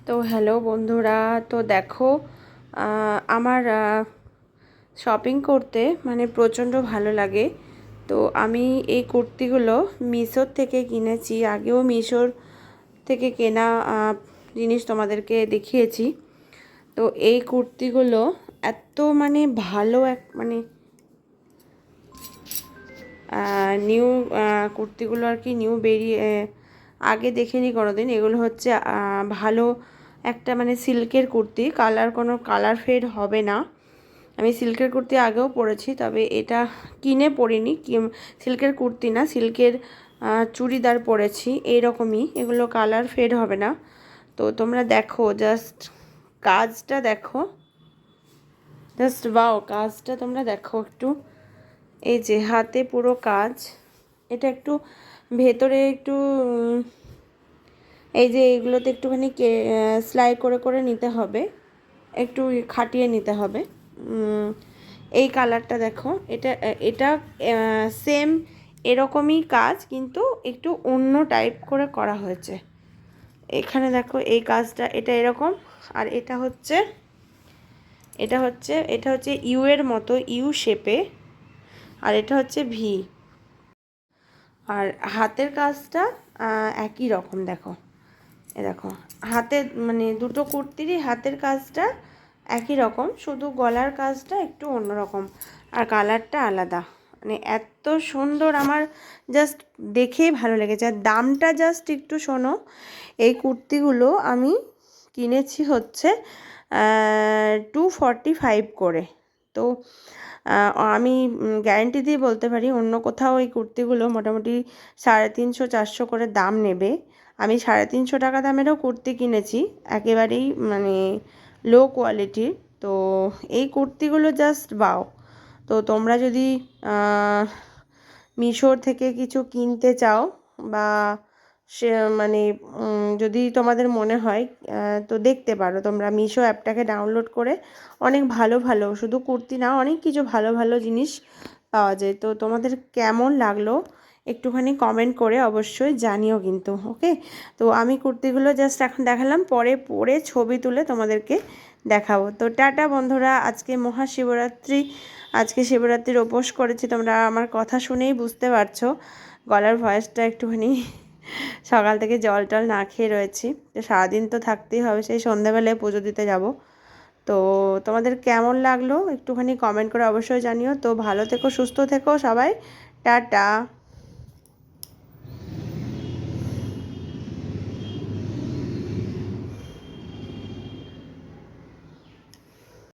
তো হ্যালো বন্ধুরা, তো দেখো আমার শপিং করতে মানে প্রচণ্ড ভালো লাগে। তো আমি এই কুর্তিগুলো মিশোর থেকে কিনেছি, আগেও মিশোর থেকে কেনা জিনিস তোমাদেরকে দেখিয়েছি। তো এই কুর্তিগুলো এত মানে ভালো মানে নিউ কুর্তিগুলো আর কি নিউ বেরিয়ে আগে দেখিনি কোনোদিন। এগুলো হচ্ছে ভালো একটা মানে সিল্কের কুর্তি, কোনো কালার ফেড হবে না। আমি সিল্কের কুর্তি আগেও পরেছি, তবে এটা কিনে পরিনি, সিল্কের কুর্তি না, সিল্কের চুড়িদার পরেছি। এইরকমই, এগুলো কালার ফেড হবে না। তো তোমরা দেখো, জাস্ট কাজটা দেখো, জাস্ট বাও, কাজটা তোমরা দেখো একটু। এই যে হাতে পুরো কাজ, এটা একটু ভেতরে একটু এই যে এগুলোতে একটুখানি সেলাই করে করে নিতে হবে, একটু খাটিয়ে নিতে হবে। এই কালারটা দেখো, এটা এটা সেম এরকমই কাজ, কিন্তু একটু অন্য টাইপ করে করা হয়েছে। এখানে দেখো এই কাজটা, এটা এরকম, আর এটা হচ্ছে ইউ এর মতো, ইউ শেপে, আর এটা হচ্ছে ভি। আর হাতের কাজটা একই রকম, দেখো এ দেখো হাতে মানে দুটো কুর্তিরই হাতের কাজটা একই রকম, শুধু গলার কাজটা একটু অন্যরকম, আর কালারটা আলাদা। মানে এত সুন্দর, আমার জাস্ট দেখেই ভালো লেগেছে। আর দামটা জাস্ট একটু শোনো, এই কুর্তিগুলো আমি কিনেছি হচ্ছে 245 করে। তো আমি গ্যারেন্টি দিয়ে বলতে পারি, অন্য কোথাও এই কুর্তিগুলো মোটামুটি 350-400 করে দাম নেবে। আমি 350 টাকা দামেরও কুর্তি কিনেছি, একেবারেই মানে লো কোয়ালিটির। তো এই কুর্তিগুলো জাস্ট বাও। তো তোমরা যদি মিশোর থেকে কিছু কিনতে চাও, বা সে মানে যদি তোমাদের মনে হয়, তো দেখতে পারো তোমরা মিশো অ্যাপটাকে ডাউনলোড করে। অনেক ভালো ভালো, শুধু কুর্তি না, অনেক কিছু ভালো ভালো জিনিস পাওয়া যায়। তো তোমাদের কেমন লাগলো একটুখানি কমেন্ট করে অবশ্যই জানিও কিন্তু, ওকে। তো আমি কুর্তিগুলো জাস্ট এখন দেখালাম, পরে পরে ছবি তুলে তোমাদেরকে দেখাবো। তো টাটা বন্ধুরা, আজকে মহাশিবরাত্রি, আজকে শিবরাত্রির উপোস করেছি, তোমরা আমার কথা শুনেই বুঝতে পারছো গলার ভয়েসটা একটুখানি সকাল থেকে জল টল না খেয়ে রয়েছি। তো সারাদিন তো থাকতেই হবে, সেই সন্ধ্যাবেলায় পুজো দিতে যাব। তো তোমাদের কেমন লাগলো একটুখানি কমেন্ট করে অবশ্যই জানিও। তো ভালো থেকো, সুস্থ থেকো সবাই, টাটা।